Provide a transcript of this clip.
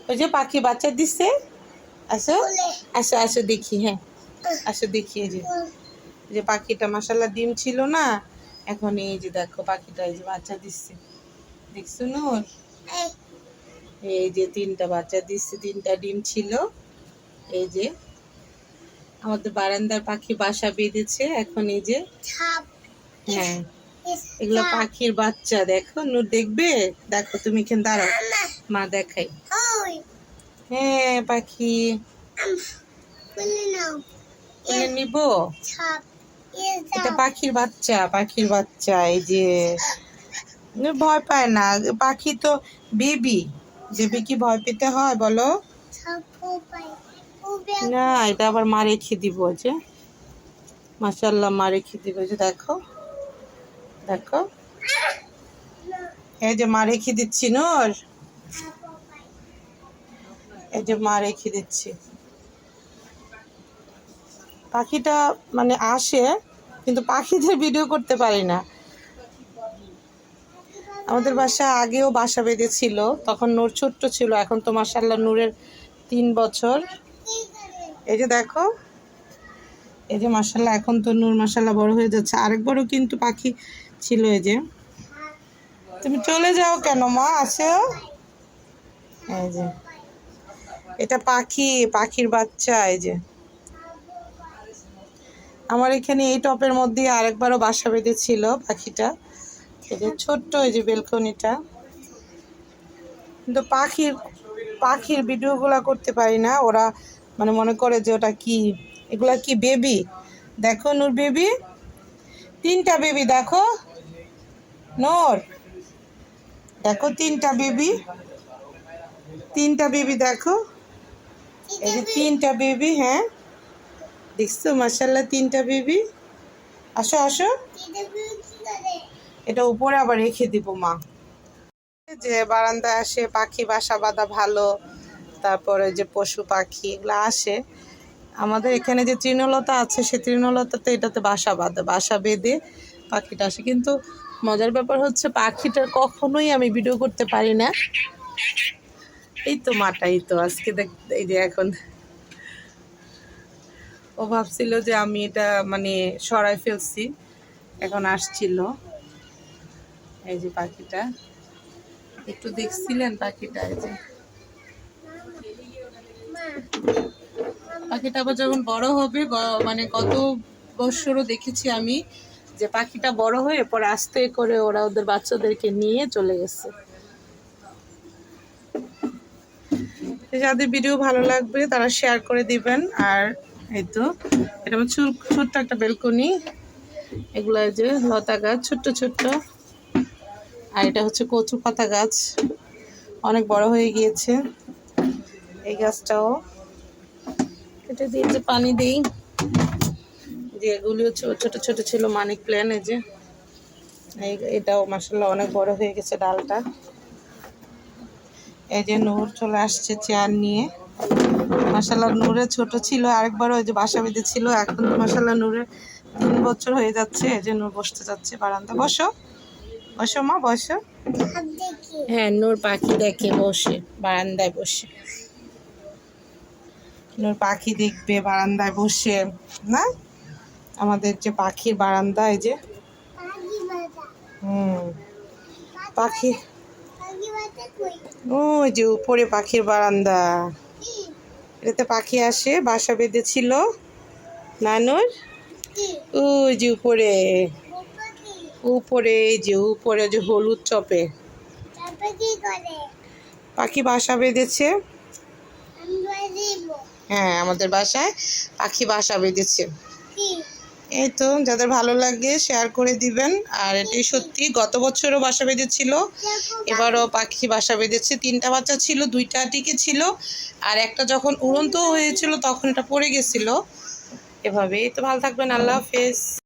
ওই যে পাখি বাচ্চা দিচ্ছে। আসো আসো আসো দেখি। হ্যাঁ আসো দেখি। এই যে পাখিটা মাশাআল্লাহ ডিম ছিল না, এখন এই যে দেখো পাখিটা এই যে বাচ্চা দিচ্ছে, দেখছো নূর? এই যে 3টা বাচ্চা দিচ্ছে, 3টা ডিম ছিল। এই যে আমাদের বারান্দার পাখি বাসা বেঁধেছে এখন। এই যে হ্যাঁ এগুলো পাখির বাচ্চা। দেখো নূর দেখবে, দেখো তুমি এখানে দাঁড়াও, মা দেখাই। হ্যাঁ পাখি তুলে নিব। এটা পাখির বাচ্চা, পাখির বাচ্চা। এই যে ভয় পায় না পাখি তো বেবি, বেবি কি ভয় পেতে হয় বলো? না এটা আবার মা রেখে দিব। যে মাশাআল্লাহ মা রেখে দিব। যে দেখো দেখো এই যে মা রেখে দিচ্ছি নূর, এই যে মা রেখে দিচ্ছি। পাখিটা মানে আসে কিন্তু পাখিদের ভিডিও করতে পারি না। আমাদের বাসা আগেও বাসা বেঁধেছিল, তখন নূর ছোট্ট ছিল, এখন তো মাশাআল্লাহ নূরের 3 বছর। এই যে দেখো এই যে মাশাআল্লাহ এখন তো নূর মাশাআল্লাহ বড় হয়ে যাচ্ছে। আরেকবারও কিন্তু পাখি ছিল। এই যে তুমি চলে যাও কেন মা, আসো। এই যে এটা পাখি, পাখির বাচ্চা। এই যে আমার এখানে এই টপের মধ্যে আরেকবারও বাসা বেঁধেছিল পাখিটা। এই যে ছোট্ট এই যে বেলকনিটা, কিন্তু পাখির ভিডিওগুলো করতে পারি না। ওরা মানে মনে করে যে ওটা কি, এগুলা কি বেবি। দেখো নূর বেবি, 3টা বেবি দেখো নূর, দেখো 3টা বেবি, 3টা বেবি দেখো। এই যে 3টা বেবি। হ্যাঁ দেখছো মাশাআল্লাহ 3টা বেবি। আসো আসো, এটা উপরে আবার রেখে দিব মা। যে বারান্দায় আসে পাখি বাসা বাঁধা ভালো, তারপরে যে পশু পাখি এগুলো আসে। আমাদের এখানে যে তৃণলতা আছে সে তৃণলতাতে এটাতে বাসা বাঁধে, বাসা বেঁধে পাখিটা আসে। কিন্তু মজার ব্যাপার হচ্ছে পাখিটার কখনোই আমি ভিডিও করতে পারি না। এই তো মাটাই তো আজকে এই যে এখন ও ভাবছিল যে আমি এটা মানে সরাই ফেলছি, এখন আসছিল। এই যে পাখিটা একটু দেখছিলেন পাখিটা। এই যে পাখিটা আবার যখন বড় হবে, মানে গত বছরও দেখেছি আমি যে পাখিটা বড় হয়ে পরে আস্তে করে ওরা ওদের বাচ্চাদেরকে নিয়ে চলে গেছে। যাদের ভিডিও ভালো লাগবে তারা শেয়ার করে দিবেন। আর এই তো এটা আমার ছোট্ট একটা বেলকনি, এগুলো যে লতা গাছ ছোট্ট ছোট্ট। আর এটা হচ্ছে কচু পাতা গাছ, অনেক বড় হয়ে গিয়েছে এই গাছটাও। এটা দিয়ে যে পানি দিই, যে এগুলিও ছোট ছোট ছিল মানি প্ল্যান্ট। এই যে এটাও মাশাআল্লাহ অনেক বড় হয়ে গেছে ডালটা। এই যে নূর চলে আসছে চেয়ার নিয়ে। মাশাআল্লাহ নূরের ছোট ছিল, আরেকবার ওই যে বাসা বেঁধে ছিল, এখন তো মাশাআল্লাহ নূরের 3 বছর হয়ে যাচ্ছে। এই যে নূর বসতে যাচ্ছে বারান্দা। বসো বসো মা বসো। হ্যাঁ নূর পাখি দেখে বসে বারান্দায় বসে, নূর পাখি দেখবে বারান্দায় বসে না। আমাদের যে পাখির বারান্দা, এই যে পাখি, ওই যে উপরে পাখির বারান্দা, এটাতে পাখি আসে বাসা বেঁধেছিল নানুর। ওই যে উপরে উপরে এই যে উপরে যে হলুদ চপে পাখি বাসা বেঁধেছে। হ্যাঁ আমাদের বাসায় পাখি বাসা বেঁধেছে। এই তো যাদের ভালো লাগে শেয়ার করে দিবেন। আর এটাই সত্যি, গত বছরও বাসা বেঁধেছিল, এবারও পাখি বাসা বেঁধেছে। 3টা বাচ্চা ছিল, 2টা টিকে ছিল, আর একটা যখন উড়ন্ত হয়েছিল তখন এটা পড়ে গেছিল। এভাবেই তো। ভালো থাকবেন, আল্লাহ হাফেজ।